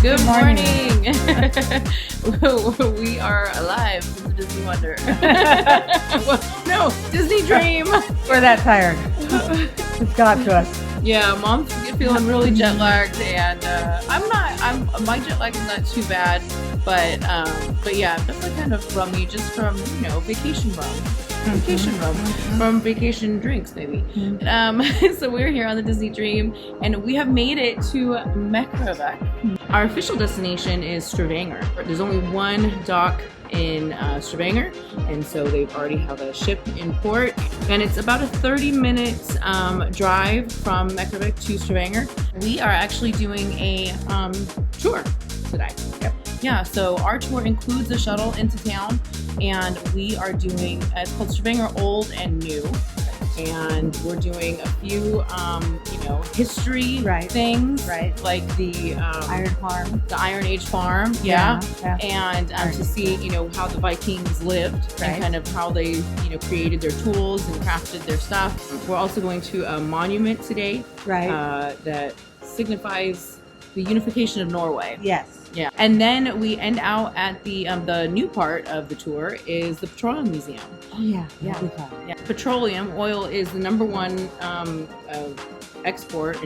Good morning. We are alive from the Disney Wonder. Well, no, Disney Dream. We're that tired. It's got to us. Yeah, Mom's feeling really jet lagged, and my jet lag is not too bad, but yeah, I'm definitely kind of rummy just from vacation rum, from vacation drinks maybe. So we're here on the Disney Dream, and we have made it to Mekjarvik. Our official destination is Stavanger. There's only one dock in Stavanger, and so they already have a ship in port, and it's about a 30-minute drive from Mekjarvik to Stavanger. We are actually doing a tour today. Yep. Yeah, so our tour includes a shuttle into town, and we are doing, it's called Stavanger Old and New, and we're doing a few, history things, like the Iron Age farm, and to see, how the Vikings lived, and kind of how they, created their tools and crafted their stuff. We're also going to a monument today, that signifies the unification of Norway. Yes. Yeah, and then we end out at the new part of the tour is the Petroleum Museum. Oh yeah. Petroleum oil is the number one export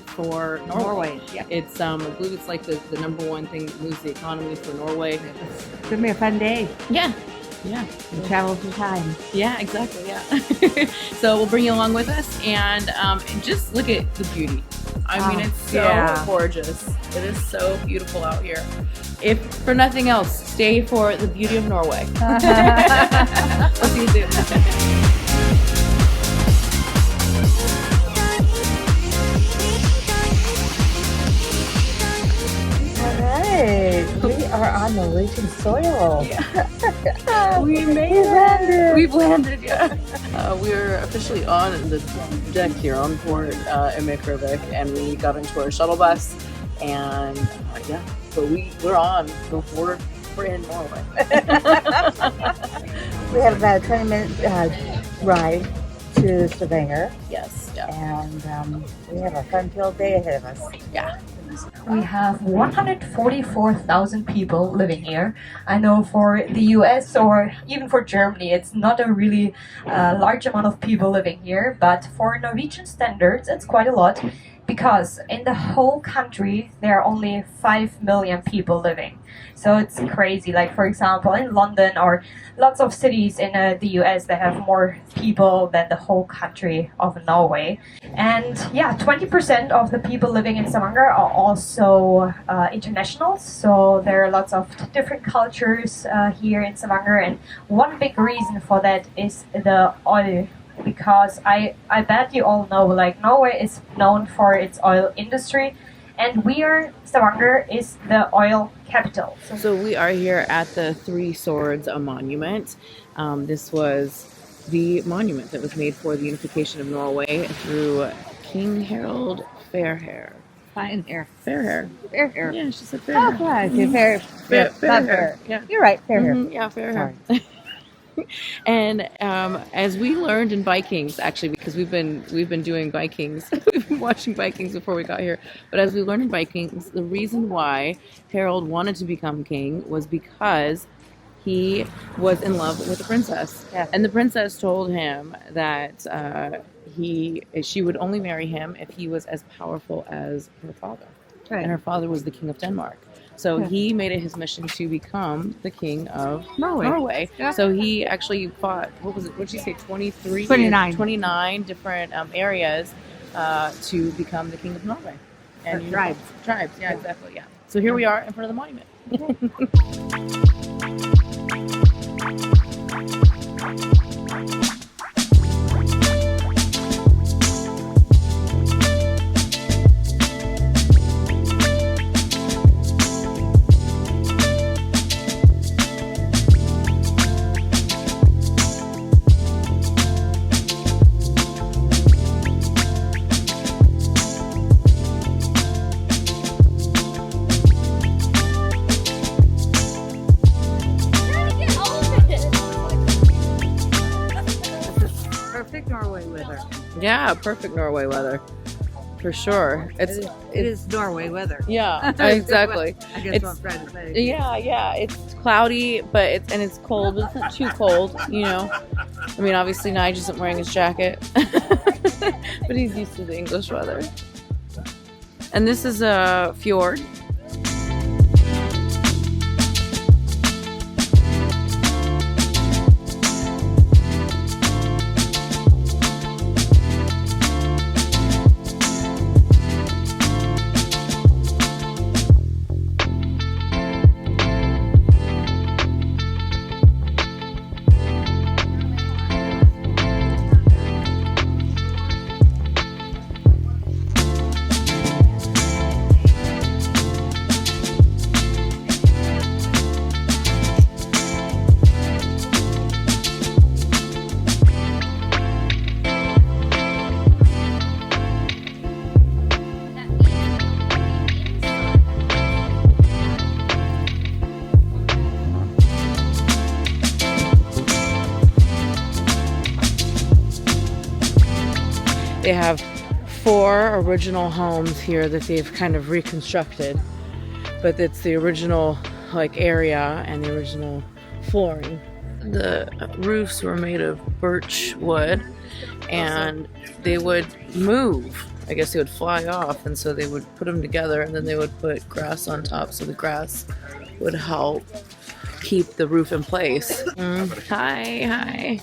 for Norway. Yeah. It's I believe it's like the number one thing that moves the economy for Norway. It's gonna be a fun day. Yeah. We travel through time. Yeah, exactly. Yeah. So we'll bring you along with us, and just look at the beauty. I mean, it's so gorgeous. It is so beautiful out here. If for nothing else, stay for the beauty of Norway. We'll see you soon. We are on Norwegian soil. Yeah. We landed. We've landed, yeah. We're officially on the deck here on port in Mekjarvik, and we got into our shuttle bus, and so we're on. We're in Norway. We have about a 20-minute ride to Stavanger. Yes, yeah. And we have a fun-filled day ahead of us. Yeah. We have 144,000 people living here. I know for the US or even for Germany, it's not a really large amount of people living here, but for Norwegian standards, it's quite a lot, because in the whole country, there are only 5 million people living. So it's crazy. Like, for example, in London or lots of cities in the US, they have more people than the whole country of Norway. And 20% of the people living in Stavanger are also internationals. So there are lots of different cultures here in Stavanger. And one big reason for that is the oil. Because I bet you all know, like, Norway is known for its oil industry, and Stavanger is the oil capital. So we are here at the Three Swords Monument. This was the monument that was made for the unification of Norway through King Harold Fairhair. Fairhair. Yeah, she said Fairhair. Oh, right. Fairhair. Yeah. You're right, Fairhair. Mm-hmm. Yeah, Fairhair. And as we learned in Vikings, actually, because we've been doing Vikings, we've been watching Vikings before we got here. But as we learned in Vikings, the reason why Harold wanted to become king was because he was in love with a princess, and the princess told him that she would only marry him if he was as powerful as her father, and her father was the king of Denmark. So he made it his mission to become the king of Norway. Yeah. So he actually fought, what did you say, 29 different areas to become the king of Norway. And tribes, yeah, exactly, yeah. So here we are in front of the monument. Yeah, perfect Norway weather. for sure. It is Norway weather. Yeah, exactly. I guess It's- what I'm trying to say. Yeah. It's cloudy, but it's cold. But it's not too cold, you know. I mean, obviously Nige isn't wearing his jacket, but he's used to the English weather. And this is a fjord. They have 4 original homes here that they've kind of reconstructed, but it's the original like area and the original flooring. The roofs were made of birch wood, and they would move. I guess they would fly off, and so they would put them together, and then they would put grass on top, so the grass would help keep the roof in place. Hi.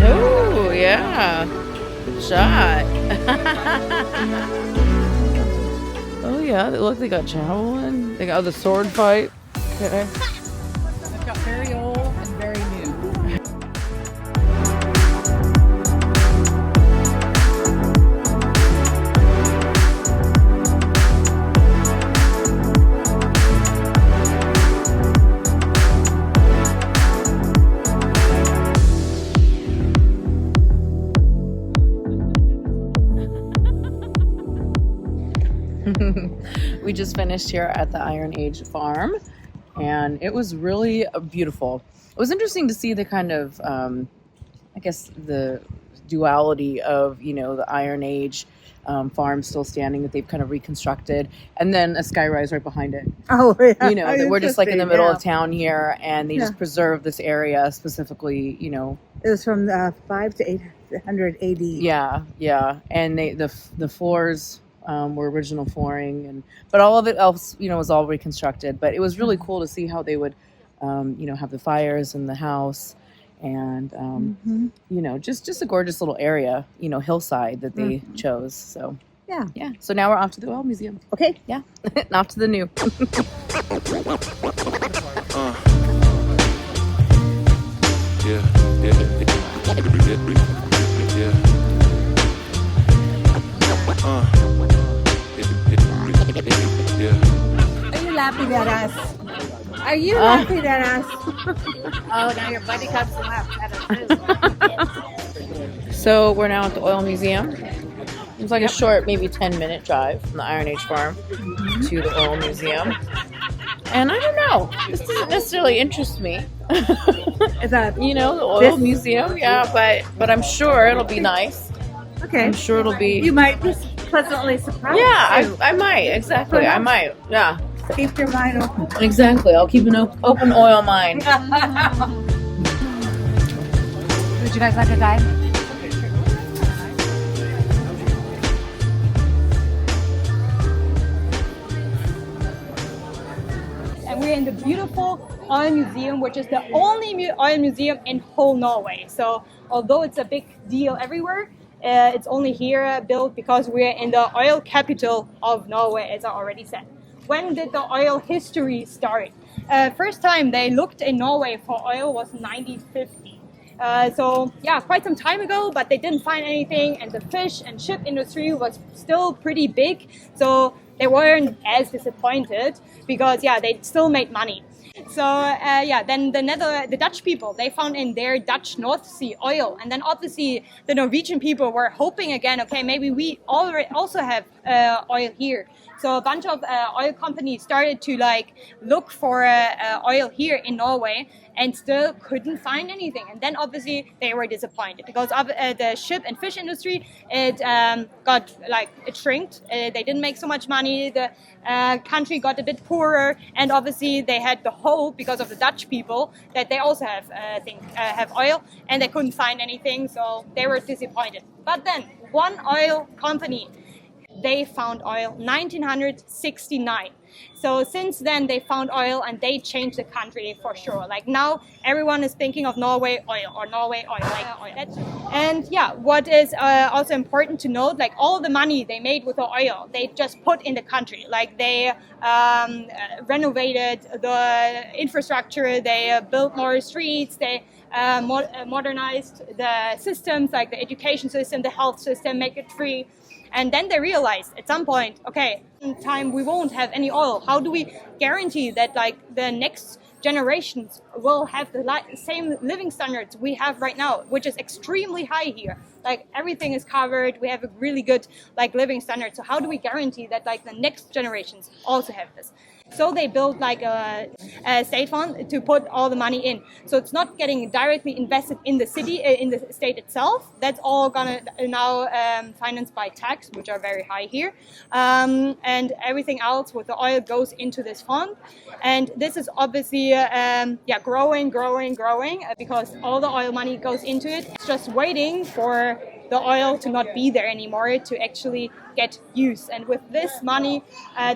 Oh, yeah. Shot. Oh, yeah. Look, they got javelin. They got the sword fight. Okay. They've got very old and very new. We just finished here at the Iron Age farm, and it was really beautiful. It was interesting to see the kind of, I guess, the duality of, you know, the Iron Age farm still standing that they've kind of reconstructed, and then a skyrise right behind it. Oh, yeah. You know, that we're just like in the middle Yeah. of town here, and they just preserve this area specifically, you know. It was from 5 to 800 AD. Yeah, and the floors were original flooring, but all of it else, you know, was all reconstructed. But it was really cool to see how they would, you know, have the fires in the house, and you know, just a gorgeous little area, you know, hillside that they chose. So yeah. So now we're off to the oil museum. Okay. Yeah, off to the new. Are you laughing at us? Are you laughing at us? Oh, now your buddy comes to laugh at us. So we're now at the oil museum. It's like a short, maybe 10-minute drive from the Iron Age farm to the oil museum. And I don't know, this doesn't necessarily interest me. Is that You know, the oil museum, yeah, but I'm sure it'll be nice. okay? I'm sure it'll be. You might be pleasantly surprised. Yeah, I might, exactly. I might, yeah. Keep your mind open. Exactly. I'll keep an open oil mind. Would you guys like a guide? And we're in the beautiful oil museum, which is the only oil museum in whole Norway. So although it's a big deal everywhere, it's only here built because we're in the oil capital of Norway, as I already said. When did the oil history start? first time they looked in Norway for oil was 1950. So yeah, quite some time ago, but they didn't find anything, and the fish and ship industry was still pretty big, so they weren't as disappointed because yeah, they still made money. So then the Dutch people, they found in their Dutch North Sea oil, and then obviously the Norwegian people were hoping again, okay, maybe we already also have oil here. So a bunch of oil companies started to like look for oil here in Norway, and still couldn't find anything. And then obviously they were disappointed because of the ship and fish industry, it shrinked. They didn't make so much money. The country got a bit poorer, and obviously they had the hope because of the Dutch people that they also have oil, and they couldn't find anything, so they were disappointed. But then one oil company, they found oil 1969. So since then they found oil, and they changed the country for sure. Like now everyone is thinking of Norway oil or Norway oil. And yeah, what is also important to note, like all the money they made with the oil, they just put in the country. Like they renovated the infrastructure, they built more streets, they modernized the systems, like the education system, the health system, make it free. And then they realized at some point, okay, in time we won't have any oil. How do we guarantee that like the next generations will have the same living standards we have right now, which is extremely high here? Like everything is covered. We have a really good like living standard. So how do we guarantee that like the next generations also have this? So they built like a state fund to put all the money in. So it's not getting directly invested in the city, in the state itself. That's all gonna now financed by tax, which are very high here. And everything else with the oil goes into this fund. And this is obviously growing because all the oil money goes into it. It's just waiting for the oil to not be there anymore to actually get used. And with this money,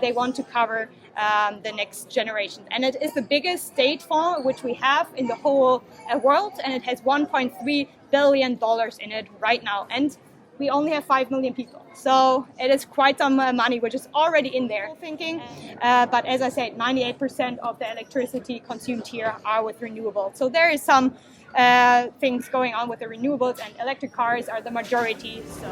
they want to cover the next generation. And it is the biggest state fund which we have in the whole world, and it has $1.3 billion in it right now. And we only have 5 million people. So it is quite some money which is already in there. But as I said, 98% of the electricity consumed here are with renewables. So there is some things going on with the renewables, and electric cars are the majority. So.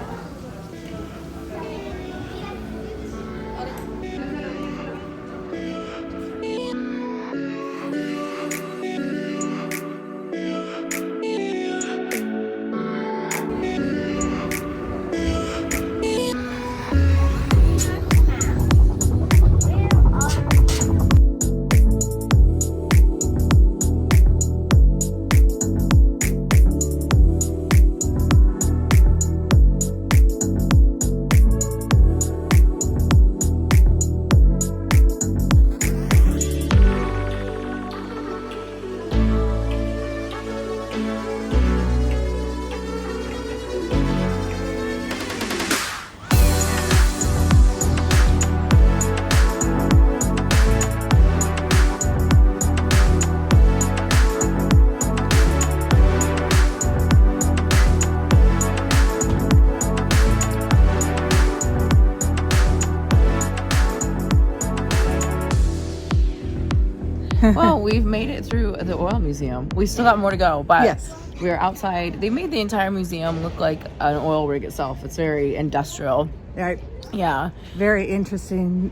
Well, we've made it through the oil museum. We still got more to go, but Yes. we're outside. They made the entire museum look like an oil rig itself. It's very industrial. Right. Yeah. Very interesting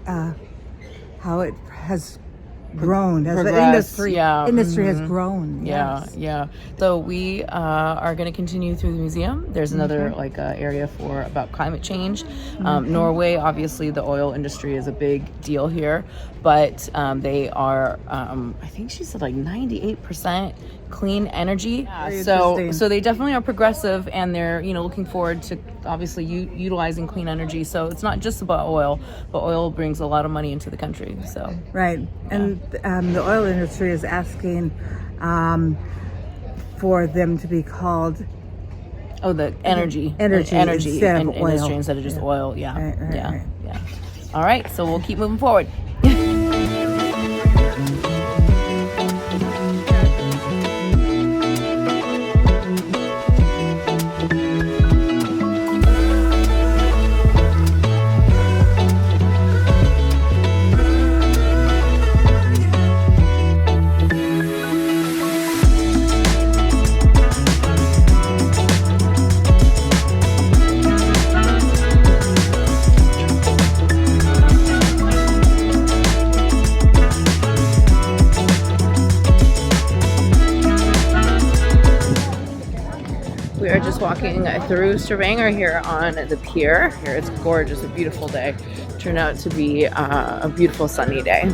how it has grown as the Progress, yeah. industry has grown. Yeah, Yes. yeah. So we are going to continue through the museum. There's another area for about climate change. Norway, obviously, the oil industry is a big deal here, but they are, I think she said like 98% clean energy. Very So interesting. they definitely are progressive, and they're looking forward to obviously utilizing clean energy. So it's not just about oil, but oil brings a lot of money into the country. So Right. And the oil industry is asking for them to be called the energy instead of industry oil. instead of just oil. Yeah. Right, Yeah. right. Yeah. All right. So we'll keep moving forward. just walking through Stavanger here on the pier. Here it's gorgeous, a beautiful day. Turned out to be a beautiful sunny day.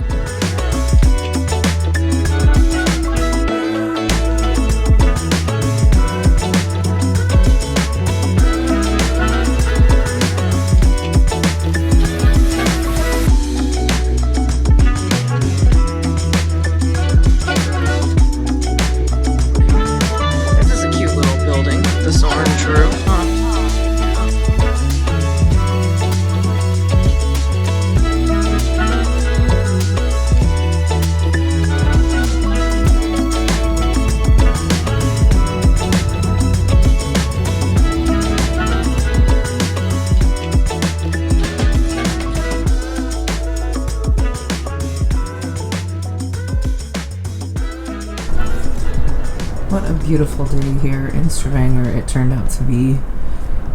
What a beautiful day here in Stavanger it turned out to be.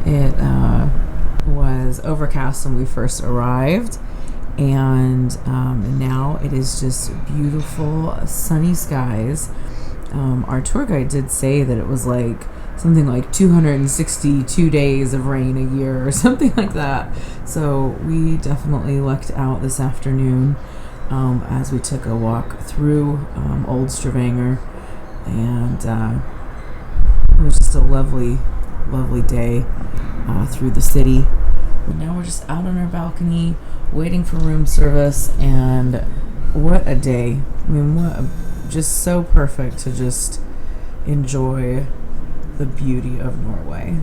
It was overcast when we first arrived, and now it is just beautiful sunny skies. Our tour guide did say that it was like something like 262 days of rain a year or something like that. So we definitely lucked out this afternoon as we took a walk through Old Stavanger. And it was just a lovely day through the city. And now we're just out on our balcony waiting for room service, and what a day. I mean, just so perfect to just enjoy the beauty of Norway.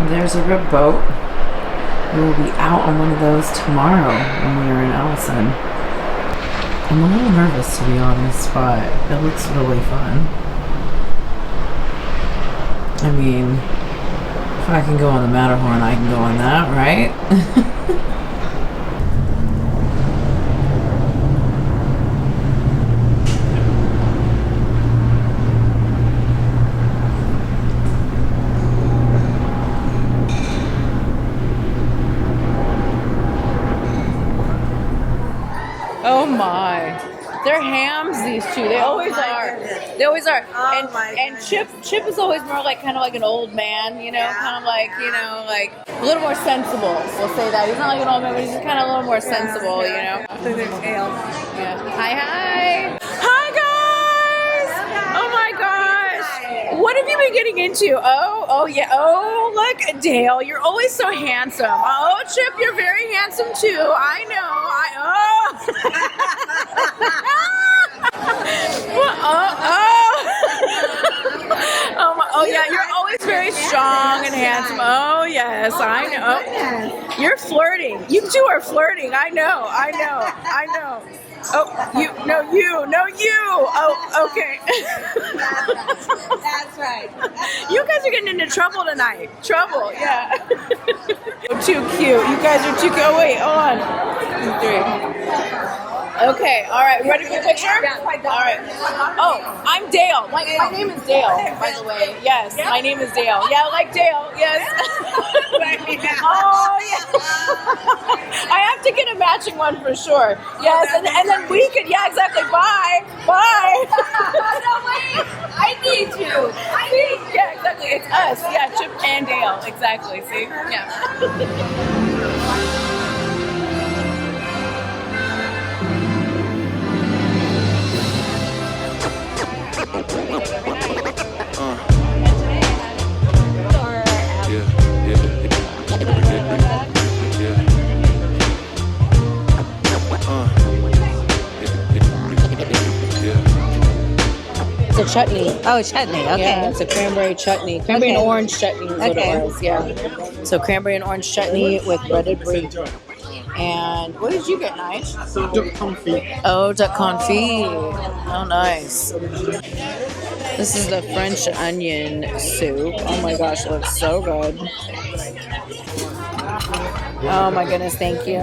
There's a rib boat. We will be out on one of those tomorrow when we are in Ellison. I'm a little nervous, to be honest, but it looks really fun. I mean, if I can go on the Matterhorn, I can go on that, right? Oh my. They're hams, these two. They always are. They always are. And Chip is always more like kind of like an old man, you know, kind of like, you know, like a little more sensible. We'll say that. He's not like an old man, but he's just kind of a little more sensible, you know. Yeah. Hi. Hi guys. Oh my gosh. What have you been getting into? Oh yeah. Oh, look, Dale, you're always so handsome. Oh, Chip, you're very handsome too. I know. Oh yeah, you're always very strong and handsome. Oh yes, I know. You're flirting. You two are flirting. I know. Oh, you. Oh, okay. That's right. You guys are getting into trouble tonight. Trouble, yeah. Too cute. You guys are too cute. Oh wait, hold on. 3. Okay, all right. Ready for the picture? All right. Oh, I'm Dale. My name is Dale, by the way. Yes, my name is Dale. Yeah, I like Dale. Yes. Oh, yeah. I have to get a matching one for sure. Yes, and then we could. Yeah, exactly. Bye. No, wait. I need you. Yeah, exactly. It's us. Yeah, Chip and Dale. Exactly. See? Yeah. It's a chutney. Oh, chutney. Okay. Yeah, it's a cranberry chutney. Cranberry and orange chutney is what it was. Yeah. So cranberry and orange chutney with breaded brie. And what did you get, Nige? Duck confit. Oh, duck confit. Oh, nice. This is the French onion soup. Oh my gosh, it looks so good. Oh my goodness, thank you.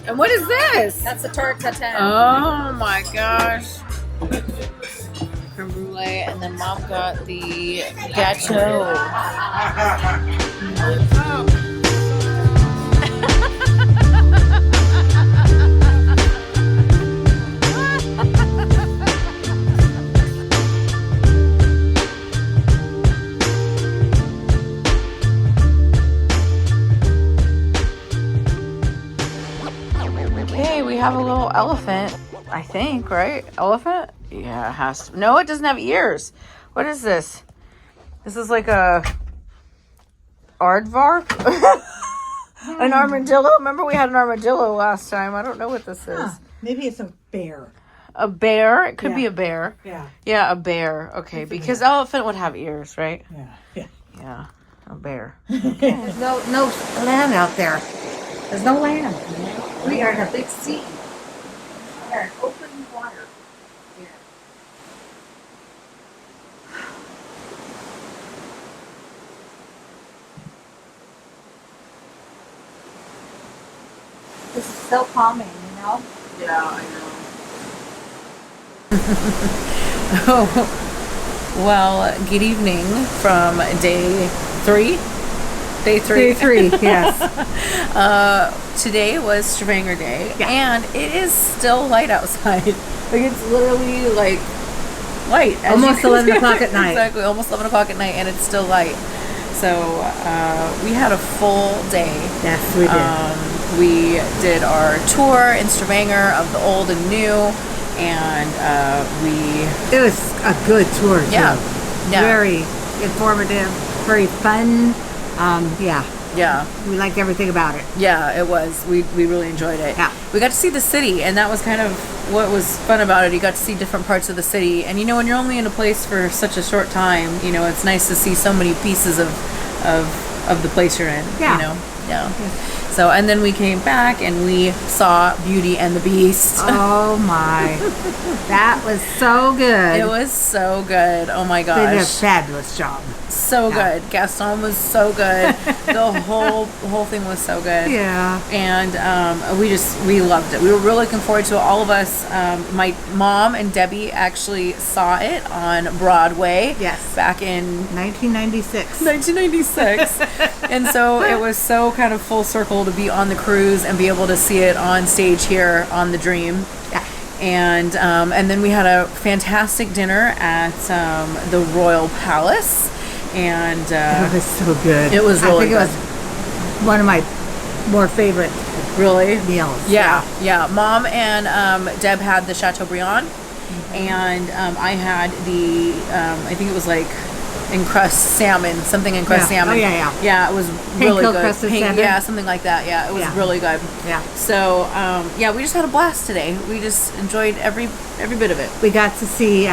And what is this? That's the tart tatin. Oh my gosh. Creme brulee, and then Mom got the gâteau. have a little elephant, I think, right? Elephant? Yeah, it has to. No, it doesn't have ears. What is this? This is like a aardvark? An armadillo? Remember we had an armadillo last time. I don't know what this is. Maybe it's a bear. A bear? It could be a bear. Yeah. Yeah, a bear. Okay, because elephant would have ears, right? Yeah, a bear. There's no land out there. There's no land. We are in a big sea. We are in open water. This is so calming, you know? Yeah, I know. Oh, well, good evening from day 3. Day 3. Day 3, yes. Today was Stavanger Day, and it is still light outside. Like, it's literally, like, light. Almost 11 o'clock at night. Exactly, almost 11 o'clock at night, and it's still light. So, we had a full day. Yes, we did. We did our tour in Stavanger of the old and new, and It was a good tour, too. Yeah. Very informative, very fun. Yeah. We liked everything about it. Yeah, it was. We really enjoyed it. Yeah. We got to see the city, and that was kind of what was fun about it. You got to see different parts of the city, and when you're only in a place for such a short time, it's nice to see so many pieces of the place you're in. Yeah. Yeah. So, and then we came back and we saw Beauty and the Beast. Oh my. That was so good. It was so good. Oh my gosh. They did a fabulous job. So good. Gaston was so good. The whole thing was so good. Yeah. And we loved it. We were really looking forward to it. All of us, my mom and Debbie actually saw it on Broadway. Yes. Back in 1996. 1996. And so it was so kind of full circle to be on the cruise and be able to see it on stage here on the Dream. Yeah. And then we had a fantastic dinner at the Royal Palace. And it was so good. It was really good. I think it was one of my more favorite meals. Yeah. Mom and Deb had the Chateaubriand, and I had the I think it was like encrust salmon, something encrust salmon. Oh yeah. Yeah, it was really good. Crusted salmon. Yeah, something like that. Yeah, it was really good. Yeah. So we just had a blast today. We just enjoyed every bit of it. We got to see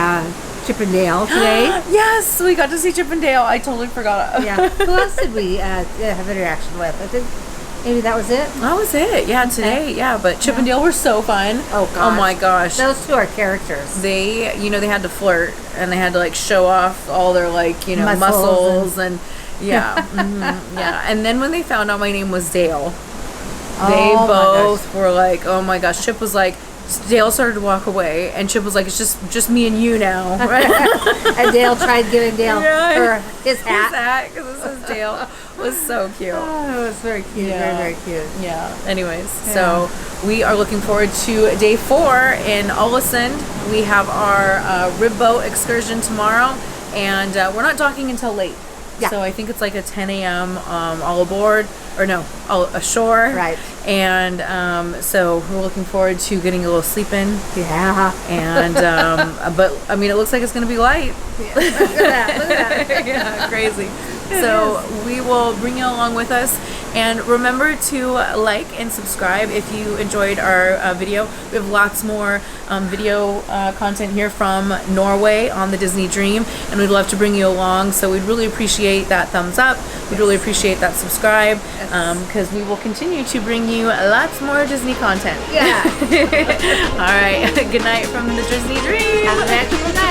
Chippendale today. Yes, we got to see Chippendale. I totally forgot. Yeah. Who else did we have interaction with? I think maybe that was it. That was it. Yeah, today. Yeah, but Chippendale were so fun. Oh gosh. Oh my gosh. Those two are characters. They, they had to flirt and they had to show off all their muscles and yeah. Yeah. And then when they found out my name was Dale, they both were like, "Oh my gosh." Chip was like, Dale started to walk away, and Chip was like, "It's just me and you now." Right? And Dale tried giving Dale his hat. Because this is Dale. It was so cute. Oh, it was very cute. Yeah. Very, very cute. Yeah. Anyways, so we are looking forward to day 4 in Ålesund. We have our rib boat excursion tomorrow, and we're not docking until late. Yeah. So I think it's like a 10 a.m. All aboard, or no, all ashore. Right. And so we're looking forward to getting a little sleep in. Yeah. And but I mean, it looks like it's going to be light. Yeah. Look at that. Yeah, crazy. So we will bring you along with us, and remember to like and subscribe if you enjoyed our video. We have lots more video content here from Norway on the Disney Dream, and we'd love to bring you along. So we'd really appreciate that thumbs up. We'd really appreciate that subscribe, because we will continue to bring you lots more Disney content. Yeah. All right. Good night from the Disney Dream. Have a magical night.